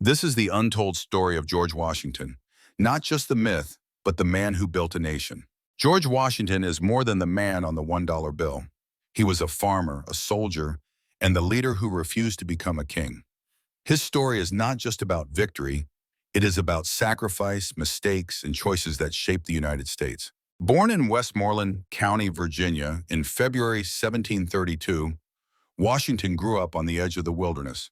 This is the untold story of George Washington, not just the myth, but the man who built a nation. George Washington is more than the man on the $1 bill. He was a farmer, a soldier, and the leader who refused to become a king. His story is not just about victory, it is about sacrifice, mistakes, and choices that shaped the United States. Born in Westmoreland County, Virginia, in February 1732, Washington grew up on the edge of the wilderness.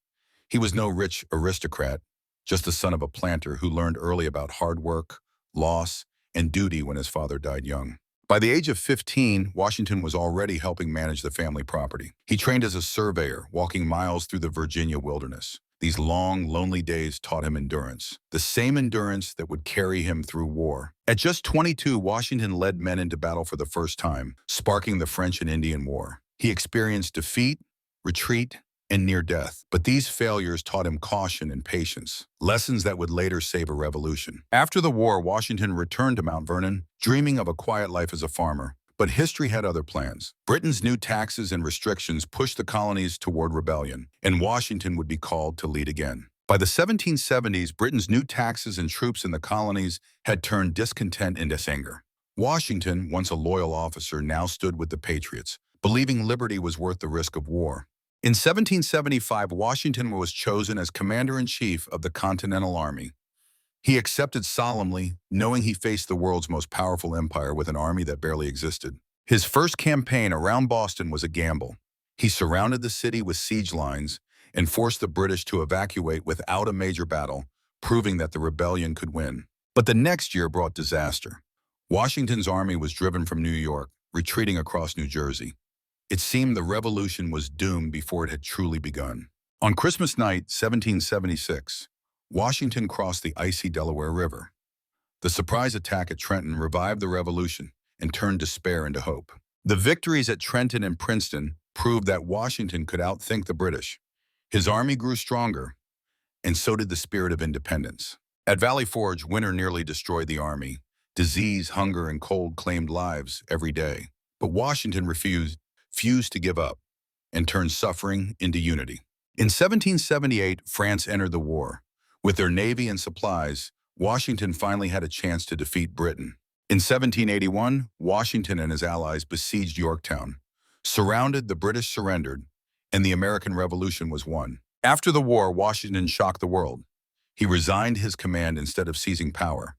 He was no rich aristocrat, just the son of a planter who learned early about hard work, loss, and duty when his father died young. By the age of 15, Washington was already helping manage the family property. He trained as a surveyor, walking miles through the Virginia wilderness. These long, lonely days taught him endurance, the same endurance that would carry him through war. At just 22, Washington led men into battle for the first time, sparking the French and Indian War. He experienced defeat, retreat, and near death. But these failures taught him caution and patience, lessons that would later save a revolution. After the war, Washington returned to Mount Vernon, dreaming of a quiet life as a farmer. But history had other plans. Britain's new taxes and restrictions pushed the colonies toward rebellion, and Washington would be called to lead again. By the 1770s, Britain's new taxes and troops in the colonies had turned discontent into anger. Washington, once a loyal officer, now stood with the Patriots, believing liberty was worth the risk of war. In 1775, Washington was chosen as Commander-in-Chief of the Continental Army. He accepted solemnly, knowing he faced the world's most powerful empire with an army that barely existed. His first campaign around Boston was a gamble. He surrounded the city with siege lines and forced the British to evacuate without a major battle, proving that the rebellion could win. But the next year brought disaster. Washington's army was driven from New York, retreating across New Jersey. It seemed the revolution was doomed before it had truly begun. On Christmas night, 1776, Washington crossed the icy Delaware River. The surprise attack at Trenton revived the revolution and turned despair into hope. The victories at Trenton and Princeton proved that Washington could outthink the British. His army grew stronger, and so did the spirit of independence. At Valley Forge, winter nearly destroyed the army. Disease, hunger, and cold claimed lives every day. But Washington refused to give up and turned suffering into unity. In 1778, France entered the war. With their navy and supplies, Washington finally had a chance to defeat Britain. In 1781, Washington and his allies besieged Yorktown. Surrounded, the British surrendered, and the American Revolution was won. After the war, Washington shocked the world. He resigned his command instead of seizing power,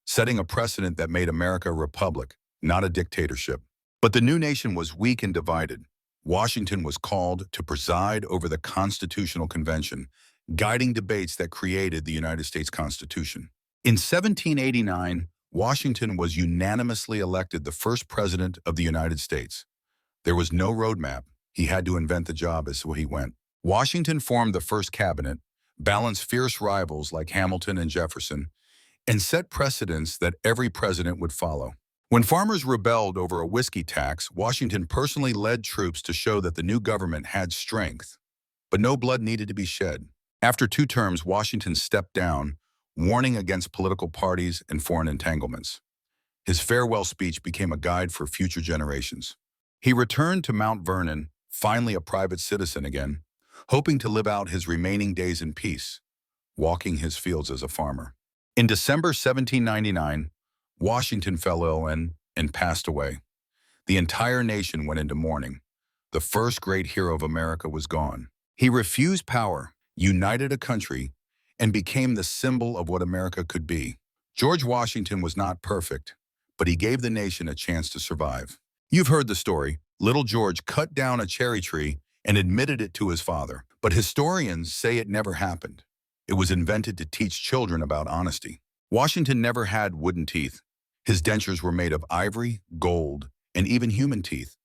setting a precedent that made America a republic, not a dictatorship. But the new nation was weak and divided. Washington was called to preside over the Constitutional Convention, guiding debates that created the United States Constitution. In 1789, Washington was unanimously elected the first president of the United States. There was no roadmap. He had to invent the job as he went. Washington formed the first cabinet, balanced fierce rivals like Hamilton and Jefferson, and set precedents that every president would follow. When farmers rebelled over a whiskey tax, Washington personally led troops to show that the new government had strength, but no blood needed to be shed. After 2 terms, Washington stepped down, warning against political parties and foreign entanglements. His farewell speech became a guide for future generations. He returned to Mount Vernon, finally a private citizen again, hoping to live out his remaining days in peace, walking his fields as a farmer. In December 1799, Washington fell ill and passed away. The entire nation went into mourning. The first great hero of America was gone. He refused power, united a country, and became the symbol of what America could be. George Washington was not perfect, but he gave the nation a chance to survive. You've heard the story. Little George cut down a cherry tree and admitted it to his father. But historians say it never happened. It was invented to teach children about honesty. Washington never had wooden teeth. His dentures were made of ivory, gold, and even human teeth,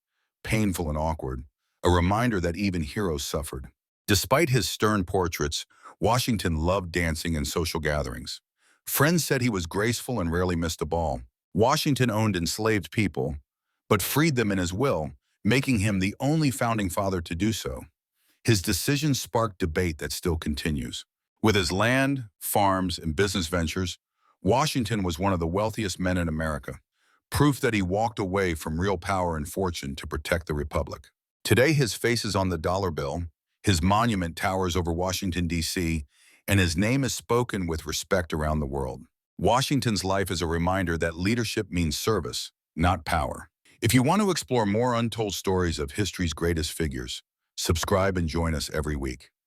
painful and awkward, a reminder that even heroes suffered. Despite his stern portraits, Washington loved dancing and social gatherings. Friends said he was graceful and rarely missed a ball. Washington owned enslaved people, but freed them in his will, making him the only founding father to do so. His decisions sparked debate that still continues. With his land, farms, and business ventures, Washington was one of the wealthiest men in America, proof that he walked away from real power and fortune to protect the republic. Today, his face is on the dollar bill, his monument towers over Washington, D.C., and his name is spoken with respect around the world. Washington's life is a reminder that leadership means service, not power. If you want to explore more untold stories of history's greatest figures, subscribe and join us every week.